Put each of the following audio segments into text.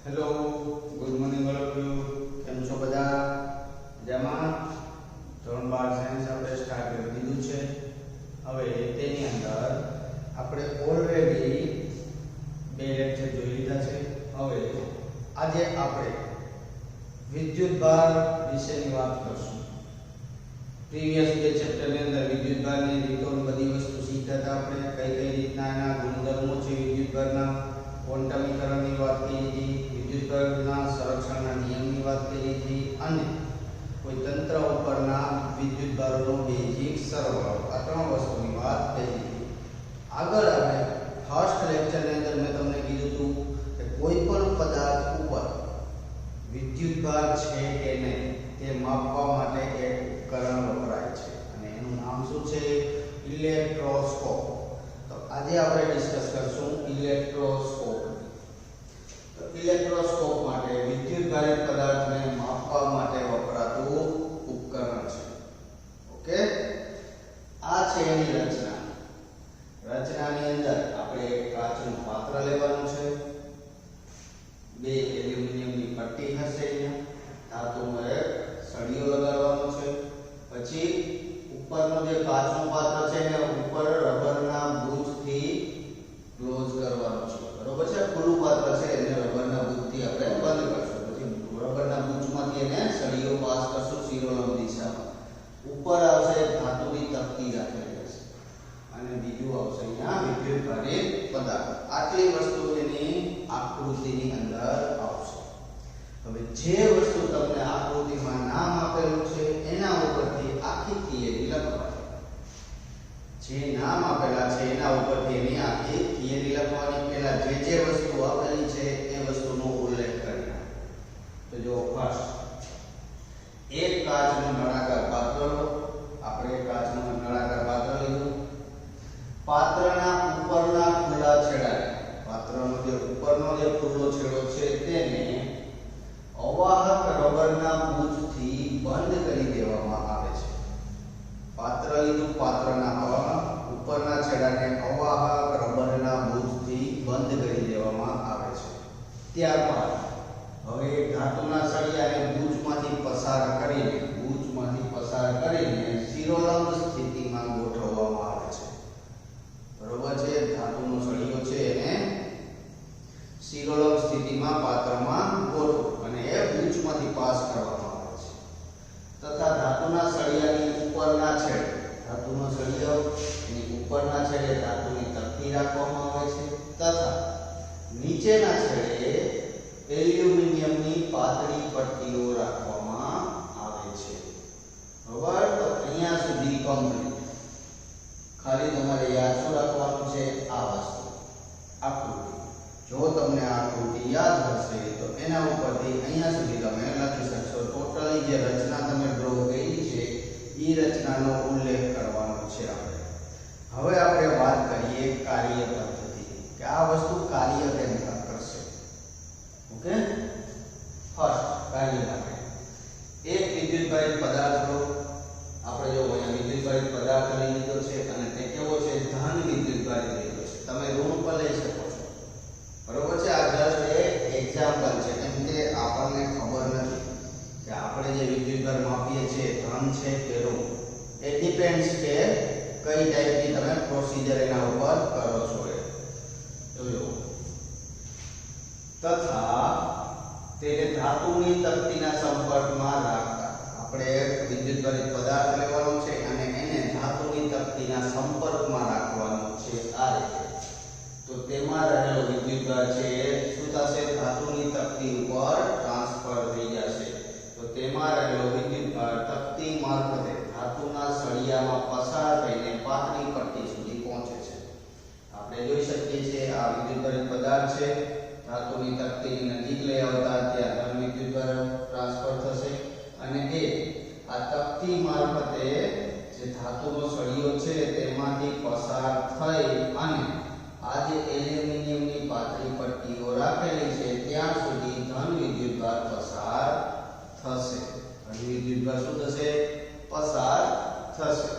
Hello, good morning all of you. કેમ છો બધા? મજામાં? ધોરણ 12 સાયન્સ આપણે સ્ટાર્ટ કરી દીધું છે. હવે તેની અંદર આપણે ઓલરેડી બે લેક્ચર જોઈ લીધા છે. હવે આજે આપણે વિદ્યુતભાર વિશેની વાત કરશું. પ્રીવિયસ બે ચેપ્ટરની અંદર વિદ્યુતભારની રીતો બધી વસ્તુ શીખ્યા હતા આપણે. કઈ કઈ રીતના એના ગુણધર્મો છે વિદ્યુતભારના, ક્વોન્ટમીકરણની વાત કરી હતી, વિદ્યુતભારના સંરક્ષણના નિયમની વાત કરી હતી અને કોઈ તંત્ર ઉપરના વિદ્યુતભારોનો બેઝિક સરવાળો, આ ત્રણ વસ્તુની વાત કરી હતી. આગળ આપણે ફર્સ્ટ લેક્ચરની અંદર મેં તમને કીધું હતું કે કોઈ પણ પદાર્થ ઉપર વિદ્યુતભાર છે કે નહીં તે માપવા માટે એક ઉપકરણ વપરાય છે અને એનું નામ શું છે? ઇલેક્ટ્રોસ્કોપ. તો આજે આપણે ડિસ્કસ કરશું ઇલેક્ટ્રોસ્કોપ. તો ઇલેક્ટ્રોસ્કોપ માટે વિદ્યુતભારિત પદાર્થને માપવા માટે વપરાતું ઉપકરણ છે. ઓકે, આ છે એની રચના. રચનાની અંદર આપણે એક કાચનું પાત્ર લેવાનું છે, બે એલ્યુમિનિયમની પટ્ટી હશે, અહીંયા ધાતુનો એક સળિયો લગાડવાનો છે, પછી ઉપરનો જે કાચનું પાત્ર છે એને ઉપર રબરના બુચથી ક્લોઝ કરવાનું છે. બરોબર છે? ખુલ્લું પાત્ર છે એને રબરના બુચથી આપણે બંધ કરશું. પછી રબરના બુચમાંથી એને સળિયો પાસ કરશું શિરોલંબ દિશામાં. ઉપર આવશે ધાતુની તકતી રાખેલી હશે અને બીજું આવશે અહીંયા વિદ્યુતભારિત પદાર્થ. આટલી વસ્તુ એની આકૃતિની અંદર આવશે. હવે જે વસ્તુ તમને આકૃતિમાં નામ આપેલું છે એના ઉપરથી આખી થિયરી લખવાની. જે નામ આપેલા છે એના ઉપરથી એની આખી થિયરી લખવાની. પહેલા જે વસ્તુ આપેલી છે એ વસ્તુનો ઉલ્લેખ કરી. તો જો ફર્સ્ટ એક કાચનું નળાકાર પાત્ર લો. આપણે કાચનું નળાકાર પાત્ર લીધું. પાત્રના ઉપરના ખુલ્લા છેડાને, પાત્રનો જે ઉપરનો જે ખુલ્લો છેડો છે તેને અવાહક રબરના બુચથી બંધ કરી દેવામાં આવે છે. પાત્ર લીધું, પાત્રના ઉપરના છેડાને અવાહક રબરના બુચથી બંધ કરી દેવામાં આવે છે. ત્યારબાદ હવે ધાતુના સળિયાને બુચમાંથી પસાર કરીને શિરોલંબ સ્થિતિમાં ગોઠવવામાં આવે છે. બરોબર છે? ધાતુનો સળિયો છે એને શિરોલંબ સ્થિતિમાં પાત્રમાં ગોઠવો અને એ બુચમાંથી પાસ કરવામાં આવે છે. તથા ધાતુના સળિયાની ઉપરના છેડે, ધાતુનો સળિયો એની ઉપરના છેડે ધાતુની તકતી રાખવામાં આવે છે તથા નીચેના છેડે એલ્યુમિનિયમની પાતળી પટ્ટીઓ રાખવામાં આવે છે. બરાબર? તો અહીંયા સુધી કમ્પ્લીટ. ખાલી તમારે યાદ શું રાખવાનું છે? આ વસ્તુ, આકૃતિ. જો તમને આકૃતિ યાદ હશે તો એના ઉપરથી અહીંયા સુધી તમે લખી શકશો. ટોટલી જે રચના તમે ડ્રો કરી છે એ રચનાનો ઉલ્લેખ કરવાનો છે આપણે. હવે આપણે વાત કરીએ કાર્ય પદ્ધતિની, કે આ વસ્તુ કાર્ય કેમ કરશે. ઓકે, ફર્સ્ટ કાર્ય માટે એક વિદ્યુતભારિત પદાર્થ લો. આપણે જો અહીંયા વિદ્યુતભારિત પદાર્થ લઈ લીધો છે અને તે કેવો છે? ધન વિદ્યુતભારિત લીધો છે. તમે ઋણ પર લઈ શકો છો. બરોબર છે? આ જસ્ટ એક એક્ઝામ્પલ છે, કેમ કે આપણને ખબર નથી કે આપણે જે વિદ્યુતભાર માપીએ છીએ ધન છે કે ઋણ. એ ડિપેન્ડ્સ કે કઈ ટાઈપની તમે પ્રોસિજર એના ઉપર કરો છો. એ જોયો. તથા તેને ધાતુની તકતીના સંપર્કમાં રાખતા. આપણે એક વિદ્યુતભારિત પદાર્થ લેવાનો છે અને એને ધાતુની તકતીના સંપર્કમાં રાખવાનો છે. આ રીતે તો તેમાં રહેલો વિદ્યુતભાર છે એ શું થશે? ધાતુની તકતી ઉપર ટ્રાન્સફર થઈ જશે. તો તેમાં રહેલો વિદ્યુતભાર તકતી મારફતે ધાતુના સળિયામાં પસાર થઈને પાતળી પટ્ટી સુધી પહોંચે છે. આપણે જોઈ શકીએ છીએ આ વિદ્યુતભારિત પદાર્થ છે. ધાતુની તકતીની નજીક લઈ આવતા ત્યાં ધન વિદ્યુતભાર ટ્રાન્સફર થશે અને એ આ તકતી મારફતે જે ધાતુનો સળિયો છે તેમાંથી પસાર થઈ અને આ જે એલ્યુમિનિયમની પાતળી પટ્ટીઓ રાખેલી છે ત્યાં સુધી ધન વિદ્યુતભાર પસાર થશે. ધન વિદ્યુતભાર શું થશે? પસાર થશે.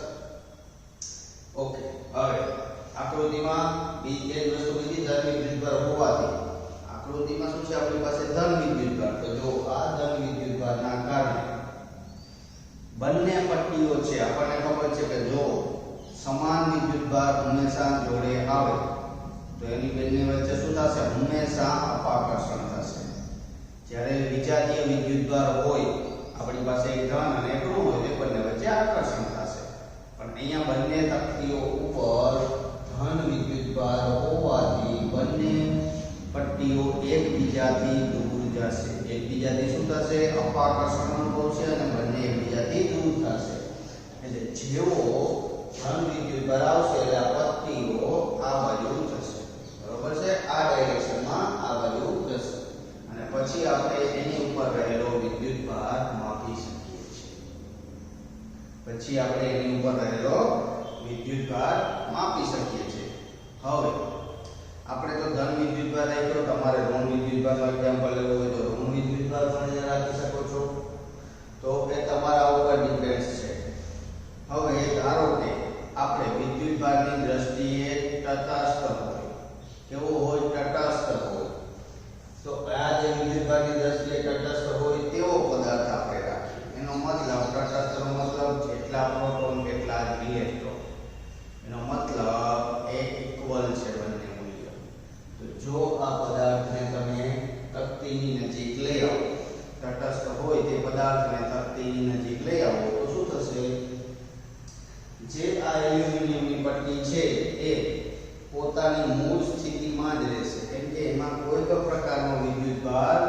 ઓકે, હવે આકૃતિમાં બીજી એક વસ્તુ બીજી ધન વિદ્યુતભાર હોવાથી આકૃતિમાં શું છે આપણી પાસે ધન વિદ્યુતભાર, તો જો આ ધન વિદ્યુતભારના કારણે બંને પટ્ટીઓ છે, આપણને ખબર છે કે જો સમાન વિદ્યુતભાર હંમેશા જોડે આવે તો એની બેની વચ્ચે શું થશે, હંમેશા અપાકર્ષણ થશે. જ્યારે વિજાતીય વિદ્યુતભાર હોય, આપણી પાસે એક ધન અને એક ઋણ હોય, તો બંને વચ્ચે આકર્ષણ થશે. પણ અહીંયા બંને તકતીઓ ઉપર ધન વિદ્યુતભાર હોવાથી બંને પટ્ટીઓ એકબીજાથી દૂર જશે. એકબીજાથી શું થશે, અપાકર્ષણ અનુભવશે અને બંને એકબીજાથી દૂર થશે. એટલે જેવો ધન વિદ્યુતભાર આવશે એટલે આ પટ્ટીઓ આ બાજુ જશે, બરોબર છે, આ ડાયરેક્શનમાં આ બાજુ જશે અને પછી આપણે એની ઉપર રહેલો વિદ્યુતભાર માપી શકીએ છીએ. પછી આપણે એની ઉપર રહેલો વિદ્યુતભાર માપી શકીએ છીએ. હવે આપણે તો ધન વિદ્યુતભાર રાખ્યો, તમારે ઋણ વિદ્યુતભારનો એક્ઝામ્પલ લેવું હોય તો ઋણ વિદ્યુતભાર પણ રાખી શકો છો. તો એ તમારા ઉપર ડિપેન્ડ છે. હવે ધારો કે આપણે વિદ્યુતભારની દ્રષ્ટિએ તટસ્થ હોય, કેવો હોય, તટસ્થ હોય, તો આ જે વિદ્યુતભારની દ્રષ્ટિએ તટસ્થ હોય તેવો પદાર્થ આપણે રાખીએ. એનો મતલબ તટસ્થનો મતલબ જેટલા પ્રોટોન કેટલા જ ઇલેક્ટ્રોન, એનો મતલબ એ ઇક્વલ છે બંને મૂલ્ય. તો જો આ પદાર્થને તમે તકતીની નજીક લઈ આવો, તટસ્થ હોય તે પદાર્થને તકતીની નજીક લઈ આવો તો શું થશે, જે આ એલ્યુમિનિયમની પટ્ટી છે એ પોતાની મૂળ સ્થિતિમાં જ રહેશે, કેમ કે એમાં કોઈ પણ પ્રકારનો વિદ્યુતભાર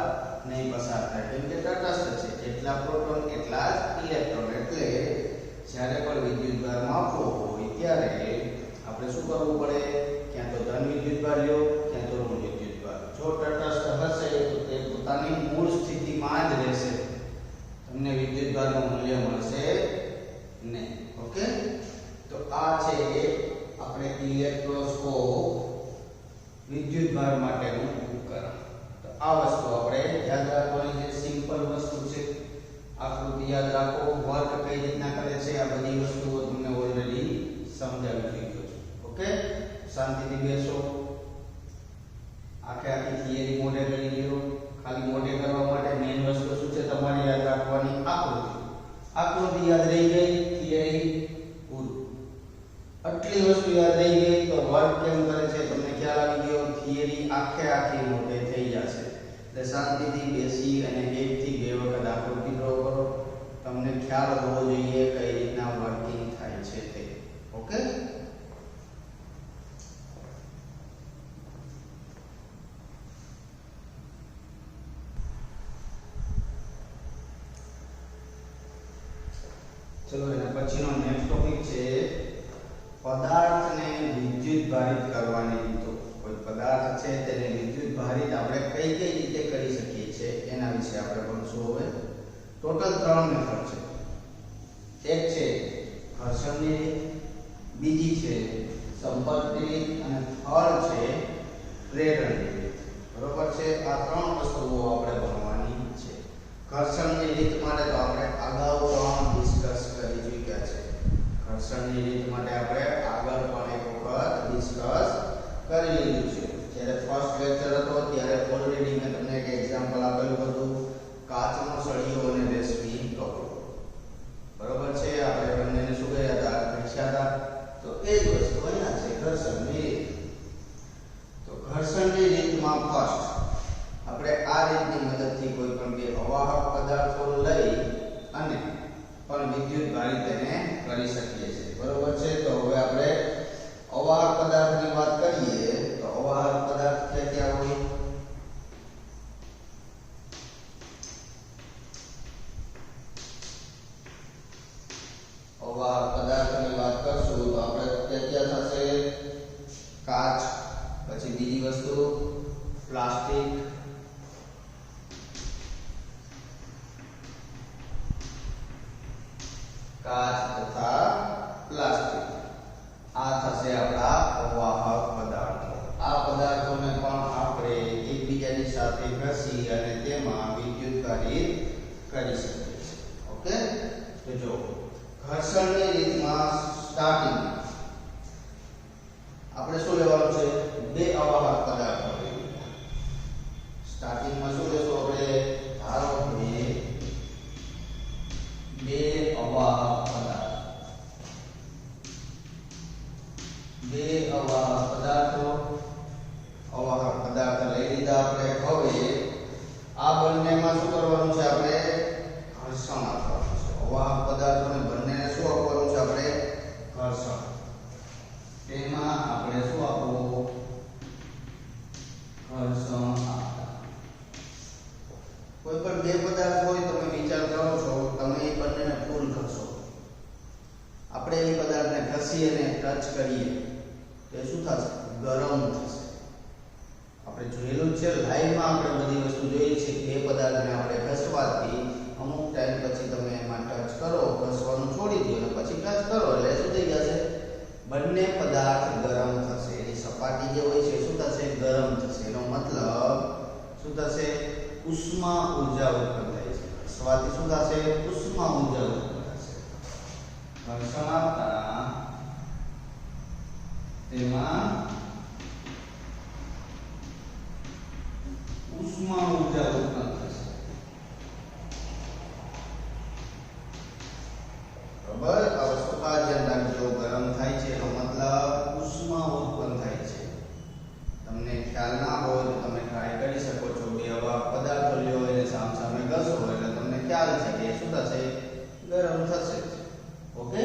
નહીં પસાર થાય, કેમ કે તટસ્થ છે, જેટલા પ્રોટોન એટલા જ ઇલેક્ટ્રોન. એટલે જ્યારે પણ વિદ્યુતભાર માપવો હોય ત્યારે આપણે શું કરવું પડે, ક્યાં તો ધન વિદ્યુતભાર લ્યો, ક્યાં તો ઋણ વિદ્યુતભાર. જો તટસ્થ હશે તો તે પોતાની મૂળ સ્થિતિમાં જ રહેશે, તમને વિદ્યુતભારનું મૂલ્ય મળશે નહીં. ઓકે, તો આ છે આપણે ઇલેક્ટ્રોસ્કોપ વિદ્યુતભાર માટેનું ઉપકરણ. તો આ વસ્તુ આપણે યાદ રાખવાની છે, સિમ્પલ વસ્તુ છે. આકૃતિ યાદ રાખો, વર્ક કઈ રીતના કરે છે, આ બધી વસ્તુઓ તમને ઓલરેડી સમજાવી દીધું છે. ઓકે, શાંતિથી બેસો, આખી થિયરી મોઢે કરી લ્યો. ખાલી મોઢે કરવા માટે મેઈન વસ્તુ શું છે તમારે યાદ રાખવાની, આકૃતિ. આકૃતિ યાદ રહી ગઈ, થિયરી પૂરું. આટલી વસ્તુ યાદ રહી ગઈ તો વર્ક કેમ કરે છે તમને ખ્યાલ આવી ગયો, થિયરી આખી મોઢે થઈ જશે. એટલે શાંતિથી બેસી અને 1 થી 2 વખત આકૃતિ ડ્રો કરો, તમને ખ્યાલ હોવો જોઈએ કઈ રીતના વર્કિંગ થાય છે તે. ઓકે, ચલો એના પછીનો નેક્સ્ટ ટોપિક છે પદાર્થને વિદ્યુતભારિત કરવાની રીતો. કોઈ પદાર્થ છે તેને વિદ્યુતભારિત આપણે કઈ રીતે કરી શકીએ છીએ એના વિશે આપણે ભણશું. હવે ટોટલ 3 મેથડ છે. એક છે ઘર્ષણની રીત, બીજી છે સંપર્કની રીત અને થર્ડ છે પ્રેરણની રીત. બરોબર છે, આ 3 વસ્તુઓ આપણે ભણવાની છે. ઘર્ષણની રીત માટે તો આપણે અગાઉ પણ ડિસ્કસ કરી ચૂક્યા છે. ઘર્ષણની રીત માટે આપણે આગળ પણ એક વખત ડિસ્કસ કરી લીધું છે. જ્યારે ફર્સ્ટ લેક્ચર હતો ત્યારે ઓલરેડી મેં તમને એક એક્ઝામ્પલ આપેલું હતું, કાચનો સળિયો અને રેશમી ટોપલો. બરોબર છે, આપણે બંનેને શું કર્યા હતા, ઘસ્યા હતા. તો એ જ વસ્તુ અહીંયા છે, ઘર્ષણની રીત. તો ઘર્ષણની રીતમાં ફર્સ્ટ આપણે આ રીતની મદદથી કોઈ પણ બે અવાહક પદાર્થો લઈ અને પણ વિદ્યુતભારિત તેને કરી શકીએ છીએ. બરોબર છે, તો હવે આપણે અવાહક પદાર્થની વાત કરીએ તો અવાહક પદાર્થ ક્યાં હોય, અવાહક પદાર્થની વાત કરશું તો આપણે ક્યાં થશે, કાચ, પછી બીજી વસ્તુ પ્લાસ્ટિક, કાચ તથા પ્લાસ્ટિક. આ થશે આપણા અવાહક પદાર્થો. આ પદાર્થોને પણ આપણે એકબીજાની સાથે ઘસી અને તેમાં વિદ્યુતભારિત કરી શકીએ છીએ. ઓકે, તો જો ઘર્ષણની રીતમાં સ્ટાર્ટિંગ આપણે શું લેવાનું છે, બે અવાહક પદાર્થો લેવાના. બે અવાહક પદાર્થો લઈ લીધા આપણે। હવે આ બંનેમાં શું કરવાનું છે? આપણે ઘર્ષણ આપવાનું છે। અવાહક પદાર્થોને બંનેને શું આપવાનું છે? આપણે ઘર્ષણ। તેમાં આપણે શું આપવું? ઘર્ષણ આપતા। કોઈ પણ બે પદાર્થ હોય, તમે વિચાર કરો છો, તમે એ બંનેને ફૂલ ઘસો, આપણે એ પદાર્થને ઘસી અને ટચ કરીએ તો શું થશે? ગરમ થશે। આપણે જોયેલું છે લાઈવમાં, આપણે બધી વસ્તુ જોઈ છે કે એ પદાર્થને આપણે ઘસવાથી અમુક ટાઈમ પછી તમે એમાં ટચ કરો, ઘસવાનું છોડી દો અને પછી ટચ કરો એટલે શું થઈ જશે? બંને પદાર્થ ગરમ થશે। એની સપાટી જે હોય છે શું થશે? ગરમ થશે। એનો મતલબ શું થશે? ઉષ્મા ઊર્જા ઉત્પન્ન થાય છે। ઘસવાથી શું થશે? ઉષ્મા ઊર્જા ઉત્પન્ન થશે। ઘર્ષણ આપતા તેમાં ઉષ્મા ઊર્જા ઉત્પન્ન થશે। બરાબર? આ વસ્તુ ખાસ ધ્યાન રાખજો। ગરમ થાય છે એનો મતલબ ઉષ્મા ઉત્પન્ન થાય છે। તમને ખ્યાલ ના હોય તો તમે ટ્રાય કરી શકો છો। બે અવાહક પદાર્થો લ્યો, એને સામસામે ઘસો એટલે તમને ખ્યાલ છે કે શું થશે? ગરમ થશે। ઓકે?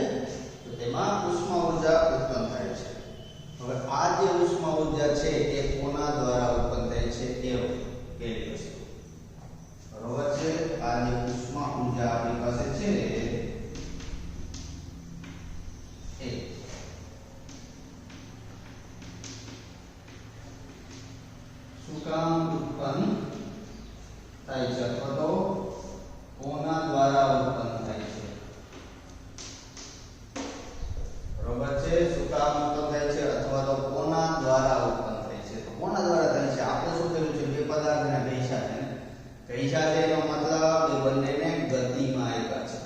તો તેમાં ઉષ્મા ઊર્જા ઉત્પન્ન થાય છે। હવે આ જે ઉષ્મા ઊર્જા છે એ કોના દ્વારા ઉત્પન્ન થાય છે? એ વસ્તુ બરોબર છે। આ જે ઉષ્મા ઊર્જા આપણી પાસે છે એ શું કામ ઉત્પન્ન થાય છે અથવા તો કોના દ્વારા ઉત્પન્ન થાય છે? બરોબર છે? શું કામ ઉત્પન્ન થાય છે અથવા તો કોના દ્વારા ઉત્પન્ન થાય છે? તો કોના દ્વારા થાય છે? આપણે શું કર્યું છે? બે પદાર્થને ઘસ્યા છે। ઘસ્યા છે એનો મતલબ એ બંનેને ગતિમાં આપ્યા છે।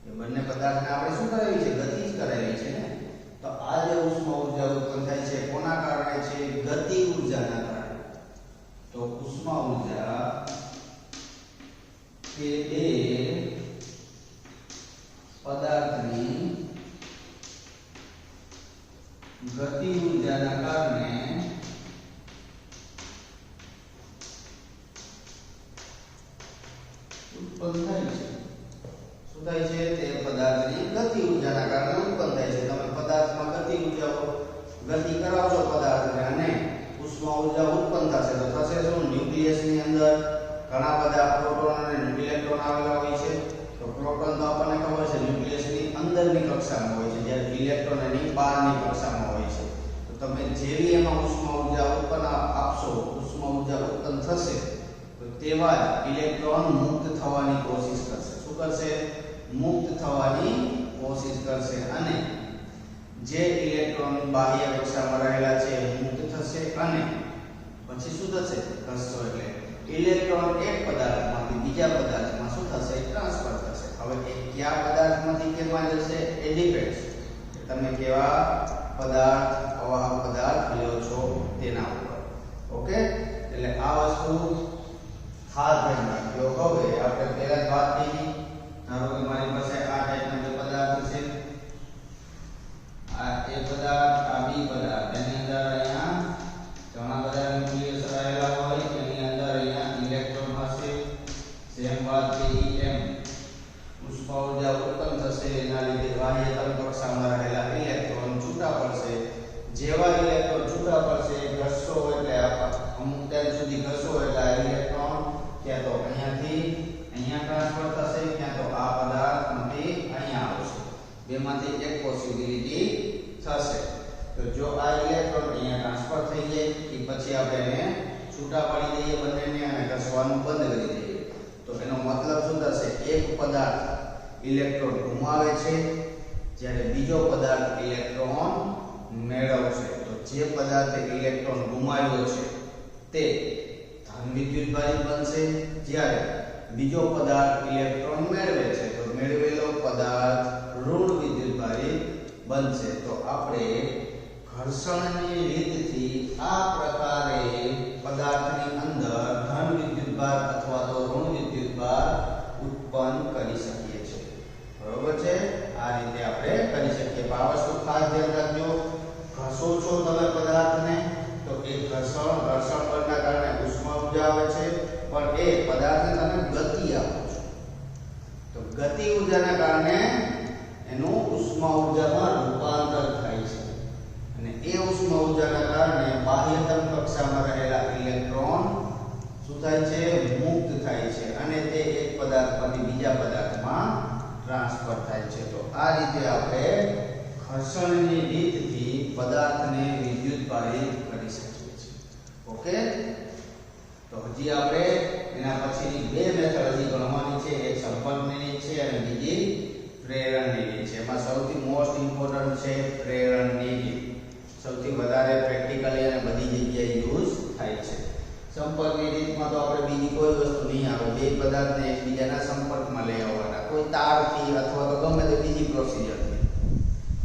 એ બંને પદાર્થને આપણે શું કરાવી છે? ગતિ જ કરાવી છે ને। તો આ જે ઉષ્મા ઊર્જા ઉત્પન્ન થાય છે કોના કારણે છે? ગતિ ઊર્જાના કારણે। તો ઉષ્મા ઊર્જા એ બે પદાર્થની ગતિ ઊર્જાના કારણે ઉત્પન્ન થાય છે। શું થાય છે? તે પદાર્થની ગતિ ઊર્જાના કારણે ઉત્પન્ન થાય છે। તમે પદાર્થમાં ગતિ ઊર્જા ગતિ કરાવશો પદાર્થને અને ઉષ્મા ઊર્જા ઉત્પન્ન થશે તો થશે શું? ન્યુક્લિયસની અંદર ઘણા બધા પ્રોટોન અને ઇલેક્ટ્રોન આવેલા હોય છે। તો પ્રોટોન તો આપણને ખબર છે ન્યુક્લિયસની અંદરની કક્ષામાં હોય છે, જ્યારે ઇલેક્ટ્રોન એની બહારની કક્ષામાં હોય છે। તો તમે જેવી એમાં ઉષ્મા ઊર્જા ઉત્પન્ન આપશો, ઉષ્મા ઊર્જા ઉત્પન્ન થશે તો તેવા જ ઇલેક્ટ્રોન મુક્ત થવાની કોશિશ કરશે। શું કરશે? મુક્ત થવાની કોશિશ કરશે અને જે ઇલેક્ટ્રોન બાહ્ય કક્ષામાં રહેલા છે મુક્ત થશે અને પછી શું થશે? ઘસશો એટલે ઇલેક્ટ્રોન એક પદાર્થમાંથી બીજા પદાર્થમાં શું થશે? ટ્રાન્સફર થશે। હવે એ કયા પદાર્થમાંથી કેમાં જશે એ ડિપેન્ડ્સ કે તમે કેવા પદાર્થ, અવાહક પદાર્થ લ્યો છો તેના ઉપર। ઓકે? એટલે આ વસ્તુ ખાસ ધ્યાન રાખજો। હવે આપણે પહેલા જ વાત કરી, ધારો કે મારી પાસે આ ટાઈપના બે પદાર્થ છે, આ એ પદાર્થ, આ બી પદાર્થ, એની અંદર અહીંયા ઘણા બધા ન્યુક્લિયસ રહેલા હોય, એની અંદર અહીંયા ઇલેક્ટ્રોન હશે। સેમ વાત કરી એમ ઉષ્મા ઊર્જા ઉત્પન્ન થશે, એના લીધે બાહ્ય તલ કક્ષામાં રહેલા ઇલેક્ટ્રોન છૂટા પડશે। જેવા ઇલેક્ટ્રોન છૂટા પડશે, ઘસશો એટલે અમુક ટાઈમ સુધી ઘસશો એટલે આ ઇલેક્ટ્રોન ક્યાં તો અહીંયાથી અહીંયા ટ્રાન્સફર થશે, ક્યાં તો આ પદાર્થમાંથી અહીંયા આવશે। બેમાંથી એક પોસિબિલિટી થશે। તો જો આ ઇલેક્ટ્રોન અહીંયા ટ્રાન્સફર થઈ જાય કે પછી આપણે એને છૂટા પાડી દઈએ બંનેને અને ઘસવાનું બંધ કરી દઈએ તો એનો મતલબ શું થશે? એક પદાર્થ ઇલેક્ટ્રોન ગુમાવે છે જ્યારે બીજો પદાર્થ ઇલેક્ટ્રોન મેળવશે। તો જે પદાર્થે ઇલેક્ટ્રોન ગુમાવ્યો છે તે ધન વિદ્યુતભારિત બનશે, જ્યારે બીજો પદાર્થ ઇલેક્ટ્રોન મેળવે છે તો મેળવેલો પદાર્થ ઋણ વિદ્યુતભારિત બનશે। તો આપણે ઘર્ષણની રીતથી આ પ્રકારે પદાર્થની અંદર ધન વિદ્યુતભાર અથવા તો ઋણ વિદ્યુતભાર ઉત્પન્ન કરી શકીએ છીએ। બરોબર છે? આ રીતે આપણે કરી શકીએ। આ વસ્તુ ખાસ ધ્યાન રાખજો। થાય છે? મુક્ત થાય છે અને તે એક પદાર્થમાંથી બીજા પદાર્થમાં ટ્રાન્સફર થાય છે. તો આ રીતે આપણે ઘર્ષણની રીતથી પદાર્થને વિદ્યુતભારિત કરી શકીએ છીએ. ઓકે, તો હજી આપણે એના પછીની બે મેથડ હજી ગણવાની છે. એક સંપર્કની રીત છે અને બીજી પ્રેરણની રીત છે. એમાં સૌથી મોસ્ટ ઇમ્પોર્ટન્ટ છે પ્રેરણની રીત. સૌથી વધારે પ્રેક્ટિકલી અને બધી જગ્યાએ યુઝ થાય છે. સંપર્કની રીતમાં તો આપણે બીજી કોઈ વસ્તુ નહીં આવે. બે પદાર્થને એકબીજાના સંપર્કમાં લઈ આવવાના, કોઈ તારથી અથવા તો ગમે તે બીજી પ્રોસિજરથી.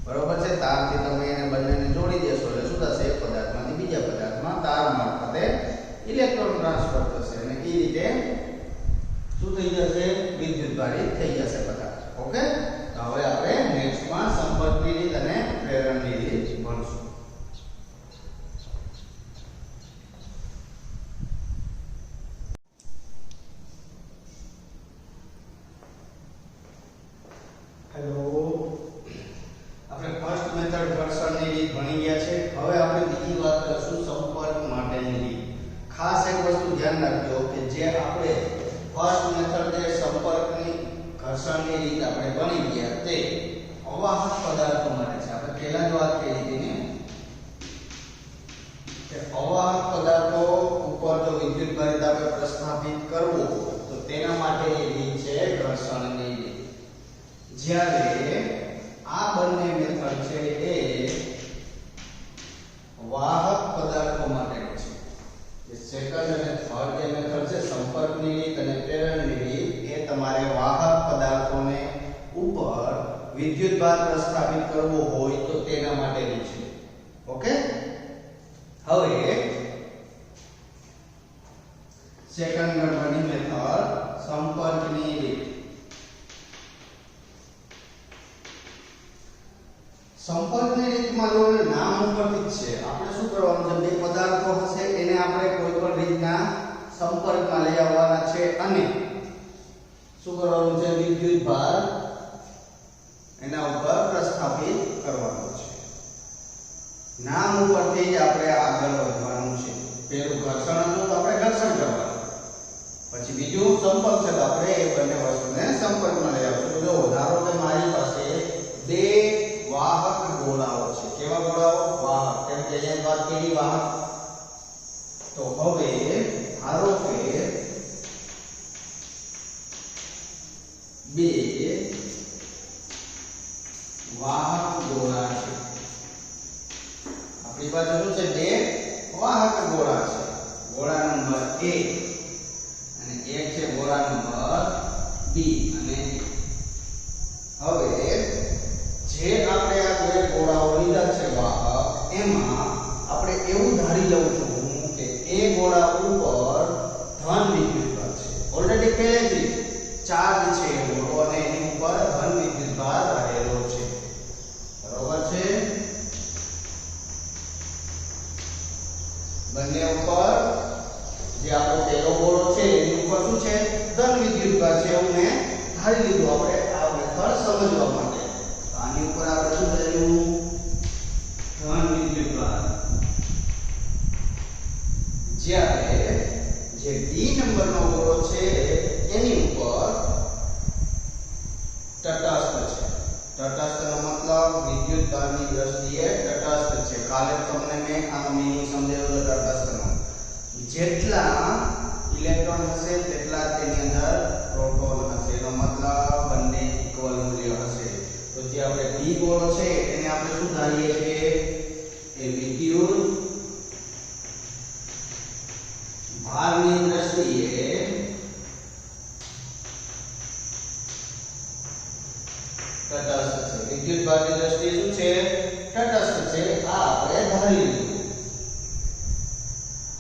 બરોબર છે? તારથી તમે એને બંનેને જોડી દેશો એટલે શું થશે? એક પદાર્થમાંથી બીજા પદાર્થમાં તાર મારફતે ઇલેક્ટ્રોન ટ્રાન્સફર થશે અને એ રીતે શું થઈ જશે? વિદ્યુતભારિત થઈ જશે પદાર્થ. ઓકે, તો હવે આપણે નેક્સ્ટમાં સંપર્કની રીત અને પ્રેરણની રીત ભણશું. હેલો, આપણે ફર્સ્ટ મેથડ ઘર્ષણની રીત ભણી ગયા છે. હવે આપણે બીજી વાત કરશું સંપર્ક માટેની રીત. ખાસ એક વસ્તુ ધ્યાન રાખજો કે જે આપણે ફર્સ્ટ મેથડ જે સંપર્કની ઘર્ષણની રીત આપણે ભણી ગયા તે અવાહક પદાર્થો માટે છે. આપણે પહેલા જ વાત કરી હતી ને કે અવાહક પદાર્થો ઉપર જો વિદ્યુતભારિત આપણે પ્રસ્થાપિત કરવું તો તેના માટેની રીત છે ઘર્ષણની રીત. જ્યારે આ બંને મેથડ છે એ વાહક પદાર્થો માટેની છે. જે સેકન્ડ અને થર્ડ જે મેથડ છે સંપર્કની રીત અને પ્રેરણની રીત એ તમારે વાહક પદાર્થોને ઉપર વિદ્યુતભાર પ્રસ્થાપિત કરવો હોય તો તેના માટેની છે. ઓકે, હવે સેકન્ડ નંબરની મેથડ સંપર્કની રીત. સંપર્કની રીતમાં જો નામ ઉપરથી જ છે. આપણે શું કરવાનું છે? બે પદાર્થો હશે એને આપણે કોઈ પણ રીતના સંપર્કમાં લઈ આવવાના છે અને શું કરવાનું છે? વિદ્યુતભાર એના ઉપર પ્રસ્થાપિત કરવાનો છે. નામ ઉપરથી જ આપણે આગળ વધવાનું છે. પહેલું ઘર્ષણ હતું તો આપણે ઘર્ષણ કરવાનું, પછી બીજું સંપર્ક છે તો આપણે એ બંને વસ્તુને સંપર્કમાં લઈ આવશું. જો ધારો કે મારી પાસે બે વાહક ગોળાઓ છે. કેવા ગોળાઓ? વાહક. કેમ કે અહીંયા વાત કરી વાહક. તો હવે ધારો કે બે વાહક ગોળા છે. આપણી પાસે શું છે? બે વાહક ગોળા છે. ગોળા નંબર A અને એક છે ગોળા નંબર B અને હવે જે આપણે આ બે ગોળાઓ લીધા છે વાહક, એમાં આપણે એવું ધારી લઉં છું કે એ ગોળા ઉપર ધન વિદ્યુતભાર છે. ઓલરેડી પહેલેથી ચાર્જ છે એ ગોળો અને એની ઉપર ધન વિદ્યુતભાર રહેલો છે. બરોબર છે? બંને ઉપર જે આપણો પહેલો ગોળો છે એની ઉપર શું છે? ધન વિદ્યુતભાર છે એવું મેં ધારી લીધું આપણે આ મેથડ સમજવા માટે. આની ઉપર આપણે શું થયું? ધન વિદ્યુતભાર. જ્યારે જે ડી નંબરનો ગોળો છે એની ઉપર તટસ્થ છે. તટસ્થનો મતલબ વિદ્યુતભારની દ્રષ્ટિએ તટસ્થ છે. કાલે તમને મેં આનો મીનિંગ સમજાવ્યો તટસ્થનો. જેટલા ઇલેક્ટ્રોન હશે તેટલા તેની અંદર પ્રોટોન હશે. એનો મતલબ બંને ઇક્વલ મૂલ્ય હશે. તો જે આપણે ડી ગોળો છે એને આપણે શું ધારીએ છીએ? એ વિદ્યુત ભારની દ્રષ્ટિએ તટસ્થ છે. વિદ્યુત ભારની દ્રષ્ટિએ શું છે? તટસ્થ છે. આ આપણે ધારી લીધું.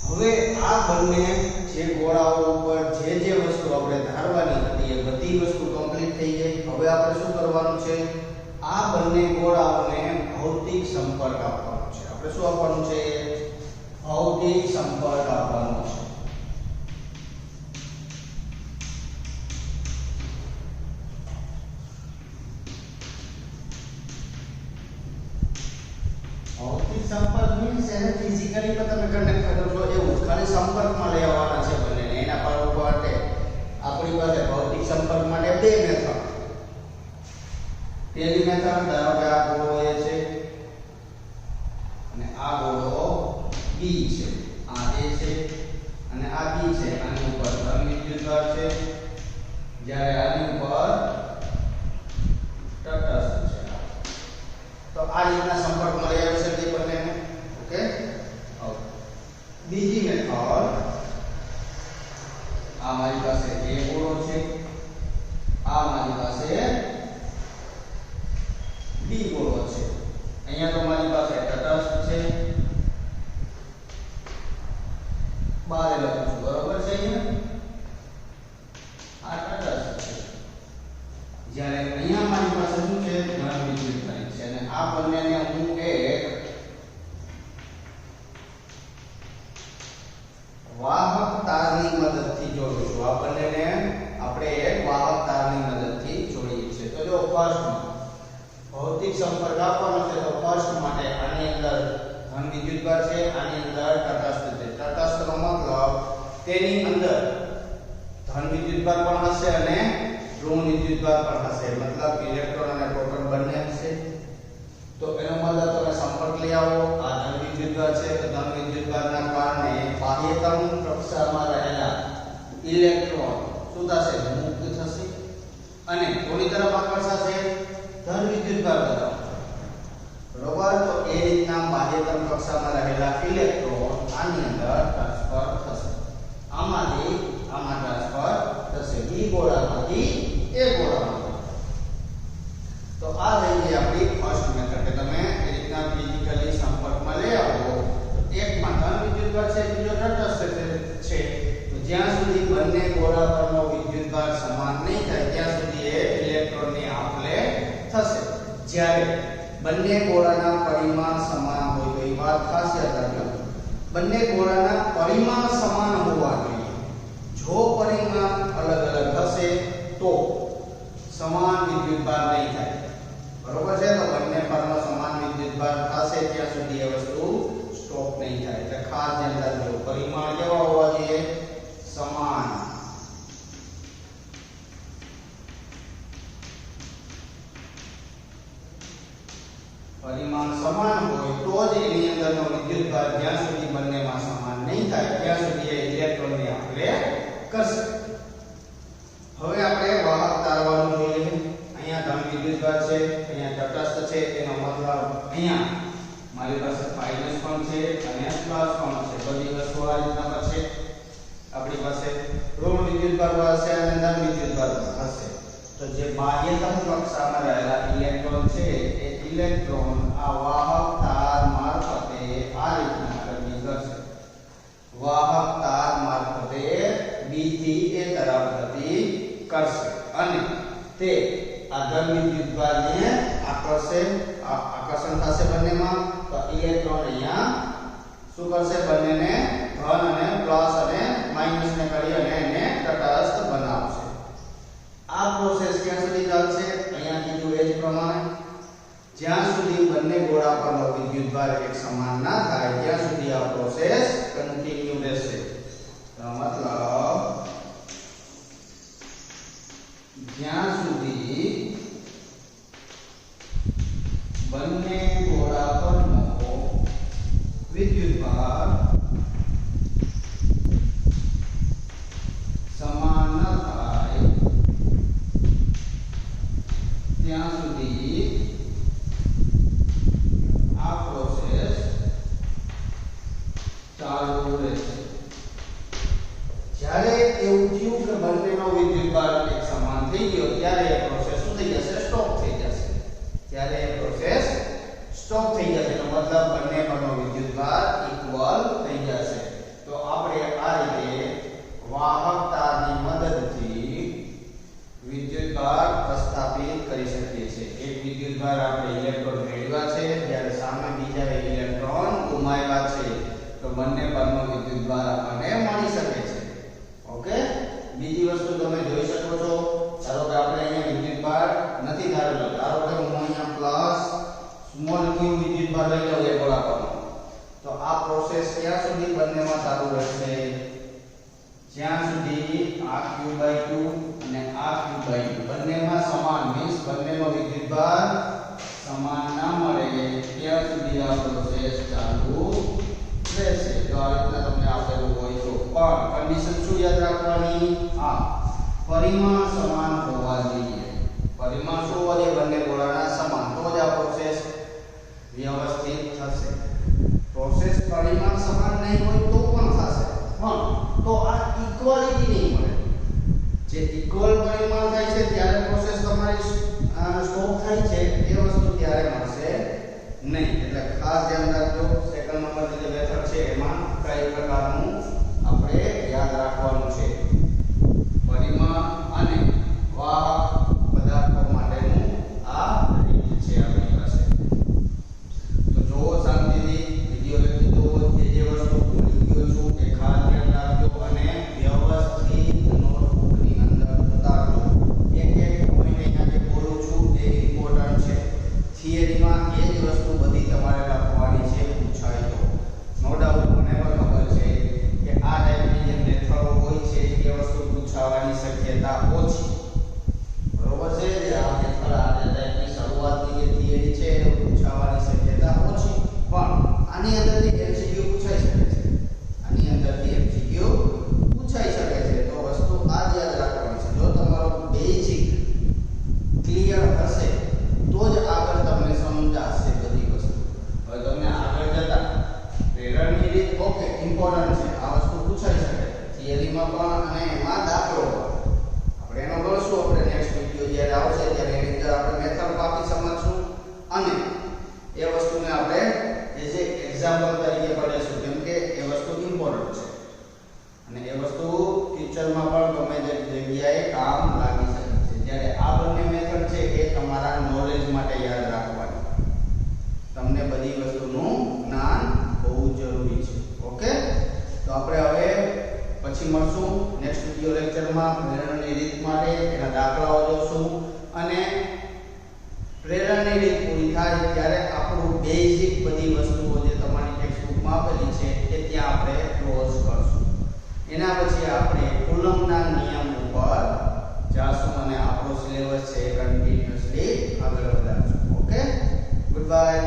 હવે આ બંને જે ગોળાઓ ઉપર જે વસ્તુ આપણે ધારવાની હતી એ બધી વસ્તુ કમ્પ્લીટ થઈ ગઈ. હવે આપણે શું કરવાનું છે? આ બંને ગોળાઓને ભૌતિક સંપર્ક આપવાનો છે. આપણે શું આપવાનું છે? ભૌતિક સંપર્ક આપવાનો છે. ભૌતિક સંપર્ક મીન્સ એને ફિઝિકલી તો તમે કનેક્ટ કરો છો એવું જ, ખાલી સંપર્કમાં લઈ આવવાના છે બંનેને. એના આપણી પાસે ભૌતિક સંપર્ક માટે બે મેથડ. પહેલી મેથડ ધારો કે આ ગોળો A છે અને આ ગોળો B છે. આ A છે અને આ B છે. આની ઉપર ધન વિદ્યુતભાર છે જ્યારે આની ઉપર તટસ્થ છે. તો આ રીતના સંપર્ક મળી આવે છે તે બંનેને. ઓકે. હવે બીજી મેથડ, આ મારી પાસે A ગોળો છે, આ મારી પાસે B ગોળો છે. અહીંયા તો મારી પાસે તટસ્થ છે, બહાર લખું છું, બરોબર છે. અહીંયા આ તટસ્થ છે, જ્યારે અહીંયા મારી પાસે શું છે, ધન વિદ્યુતભાર છે. અને આ બંનેને હું એક વાહક તારની મદદથી જોડું છું. આ બંનેને આપણે એક વાહક તારની મદદથી જોડીએ છીએ. તો જો ફર્સ્ટ ભૌતિક સંપર્ક આપવાનો છે તો ફર્સ્ટ માટે આની અંદર ધન વિદ્યુતભાર છે, આની અંદર તટસ્થ છે. તટસ્થનો મતલબ તેની અંદર ધન વિદ્યુતભાર પણ હશે અને ઋણ વિદ્યુતભાર પણ હશે. મતલબ ઇલેક્ટ્રોન અને પ્રોટોન બંને હશે. તો એનો મતલબ તમે સંપર્ક લઈ આવો. આ ધન વિદ્યુતભાર છે તો ધન વિદ્યુતભારના કારણે બાહ્યતમ કક્ષામાં રહેલા ઇલેક્ટ્રોન શું થશે, મુક્ત થશે અને કોની તરફ આકર્ષાશે, ધન વિદ્યુતભાર તરફ. બરોબર. તો એ રીતના બાહ્યતમ કક્ષામાં રહેલા ઇલેક્ટ્રોન આની અંદર ટ્રાન્સફર થશે. આમાંથી આમાં ટ્રાન્સફર થશે, બી ગોળામાંથી એ ગોળામાં. તો આ થઈ ગઈ આપણી ફર્સ્ટ મેથડ કે તમે એ રીતના ફિઝિકલી સંપર્કમાં લઈ આવો. એકમાં ધન વિદ્યુતભાર છે, બીજો તટસ્થ છે. તો જ્યાં સુધી બંને ગોળા પરનો વિદ્યુતભાર સમાન નહીં થાય ત્યાં સુધી એ ઇલેક્ટ્રોનની આપ-લે થશે. જ્યારે બંને ગોળાના પરિમાણ સમાન હોય તો એ વાત ખાસ યાદ રાખજો. બંને ગોળાના પરિમાણ સમાન હોવા જોઈએ. જો પરિમાણ અલગ અલગ હશે તો સમાન વિદ્યુતભાર નહીં થાય. બરોબર છે. તો બંને પરનો સમાન વિદ્યુતભાર થશે ત્યાં સુધી એ વસ્તુ સ્ટોપ નહીં થાય. એટલે ખાસ ધ્યાન રાખજો, પરિમાણ કેવા હોવા જોઈએ, સમાન. પરિમાણ સમાન હોય તો જ એની અંદરનો વિદ્યુતભાર જ્યાં સુધી બંનેમાં સમાન નહીં થાય ત્યાં સુધી એ ઇલેક્ટ્રોનને આપણે કરશે. હવે આપણે વાહક તારવાનું જોઈએ. અહીંયા ધન વિદ્યુતભાર છે, અહીંયા તટસ્થ છે. એનો મતલબ અહીંયા મારી પાસે માઈનસ પણ છે અને પ્લસ પણ છે. બધી વસ્તુ આ રીતના છે. આપણી પાસે ઋણ વિદ્યુતભાર હશે અને ધન વિદ્યુતભાર હશે. તો જે બાહ્યતમ કક્ષામાં રહેલા ઇલેક્ટ્રોન છે એ ઇલેક્ટ્રોન આ વાહક તાર મારફતે આ રીતના ગતિ કરશે. વાહક તાર મારફતે B થી A તરફ ગતિ કરશે અને તે આ ધન વિદ્યુતભારને આકર્ષે. આકર્ષણ થશે બંનેમાં. તો ઇલેક્ટ્રોન અહીંયા શું કરશે, બંનેને ધન અને પ્લસ અને માઈનસ ને કરી અને એને તટસ્થ બનાવશે. આ પ્રોસેસ ક્યાં સુધી ચાલશે, અહીંયા કીધું એ જ પ્રમાણે જ્યાં સુધી બંને ગોળા પરનો વિદ્યુતભાર એક સમાન ના થાય ત્યાં સુધી આ પ્રોસેસ કન્ટિન્યુ રહેશે. મતલબ જ્યાં સુધી બંને ગોળા પરનો વિદ્યુતભાર સમાન ન થાય ત્યાં સુધી આ પ્રોસેસ ચાલુ રહેશે. જ્યારે એવું થયું કે બંનેનો વિદ્યુતભાર એક સમાન થઈ ગયો ત્યારે એ પ્રોસેસ શું થઈ જશે, સ્ટોપ થઈ જશે. ત્યારે એ પ્રોસેસ સ્ટોપ થઈ જશે. એનો મતલબ બંને પરનો વિદ્યુતભાર ઇક્વલ થઈ જશે. તો આપણે આ રીતે વાહકતાની મદદથી વિદ્યુતભાર પ્રસ્થાપિત કરી શકીએ છીએ. એક વિદ્યુતભાર આપણે ઇલેક્ટ્રોન મેળવ્યા છે જ્યારે સામે બીજા ઇલેક્ટ્રોન ગુમાવ્યા છે તો બંને પરનો વિદ્યુતભાર આપણને મળી શકે છે. ઓકે. બીજી વસ્તુ તમે જોઈ શકો છો. ધારો કે આપણે અહીંયા વિદ્યુતભાર નથી ધારેલો. ધારો કે હું અહીંયા પ્લસ સ્મોલ q વિદ્યુતભાર લઈ લઉં એક ગોળા પરનો. તો આ પ્રોસેસ ક્યાં સુધી બંનેમાં ચાલુ રહેશે, જ્યાં સુધી આ q/2 અને આ q/2 બંનેમાં સમાન મીન્સ બંનેનો વિદ્યુતભાર સમાન ના મળે ત્યાં સુધી આ પ્રોસેસ ચાલુ રહેશે. જો આ રીતના તમને આપેલું હોય તો પણ કન્ડિશન શું યાદ રાખવાની? આ પરિમાણ સમાન હોવા જોઈએ. પરિમાણ શું હોવા જોઈએ? બંને ગોળાના સમાન, તો જ આ પ્રોસેસ વ્યવસ્થિત થશે. પ્રોસેસ પરિમાણ સમાન નહીં હોય તો પણ થશે, પણ તો આ ઇક્વાલિટી નહીં મળે. જે ઇક્વલ પરિમાણ થાય છે ત્યારે પ્રોસેસ તમારી સ્ટોપ થાય છે, એ વસ્તુ ત્યારે મળશે નહીં. એટલે ખાસ ધ્યાન રાખજો. સેકન્ડ નંબરની જે મેથડ છે એમાં કઈ પ્રકારનું આપણે યાદ રાખવાનું છે. પરિમાણ અને વાહક પદાર્થો માટેનું આ રીત છે આપણી પાસે. તો જો શાંતિથી વિડિયો લખી દો, જે વસ્તુ ભૂલી ગયો છું એ ખાસ ધ્યાન રાખજો અને વ્યવસ્થિત નોટબુકની અંદર ઉતારજો. એક એક પોઈન્ટ અહીંયા જે બોલું છું એ ઇમ્પોર્ટન્ટ છે. થિયરીમાં એ જ વસ્તુ બધી તમારે લખવાની છે પૂછાય તો. નો ડાઉટ મને પણ ખબર છે કે આ ટાઈપની જે મેથડો હોય છે એ વસ્તુ પૂછાવાની શક્યતા ઓછી. બરોબર છે? જે આ મેથડ આ ટાઈપની શરૂઆતની જે થિયરી છે એ પૂછાવાની શક્યતા ઓછી, પણ આની અંદરથી એમસીક્યુ પૂછાઈ શકે છે. આની અંદરથી એમસીક્યુ પૂછાઈ શકે છે. તો વસ્તુ આ જ યાદ રાખવાની છે. જો તમારો બેઝિક ક્લિયર હશે તો જ આગળ તમને સમજાશે બધી વસ્તુ. હવે તમને આગળ જતા પ્રેરણની રીત ઓકે ઇમ્પોર્ટન્ટ છે, આ વસ્તુ પૂછાઈ શકે થિયરીમાં પણ અને એમાં દાખલો પણ. આપણે એનો ગણશું. આપણે નેક્સ્ટ વિડિયો જ્યારે આવશે ત્યારે એની અંદર આપણે મેથડ બાકી સમજશું અને એ વસ્તુને આપણે એઝ એ એક્ઝામ્પલ તરીકે પડેશું, કેમ કે એ વસ્તુ ઇમ્પોર્ટન્ટ છે અને એ વસ્તુ ફ્યુચરમાં પણ ગમે તે જગ્યાએ કામ લાગી શકે છે. જ્યારે આ બંને મેથડ છે એ તમારા નોલેજ માટે યાદ રાખવાની. તમને બધી વસ્તુનું જ્ઞાન હોવું જરૂરી છે. ઓકે, તો આપણે હવે પછી મળશું નેક્સ્ટ વિડિયો લેક્ચરમાં. પ્રેરણની રીત માટે એના દાખલાઓ જોશું અને પ્રેરણની રીત પૂરી થાય ત્યારે આપણું બેઝિક બધી વસ્તુઓ જે તમારી ટેક્સ્ટબુકમાં આપેલી છે એ ત્યાં આપણે ક્લોઝ કરશું. એના પછી આપણે કુલમ્બના નિયમ ઉપર જાશું અને આપણો સિલેબસ છે કન્ટિન્યુઅસલી આગળ વધારશું. Okay, good bye.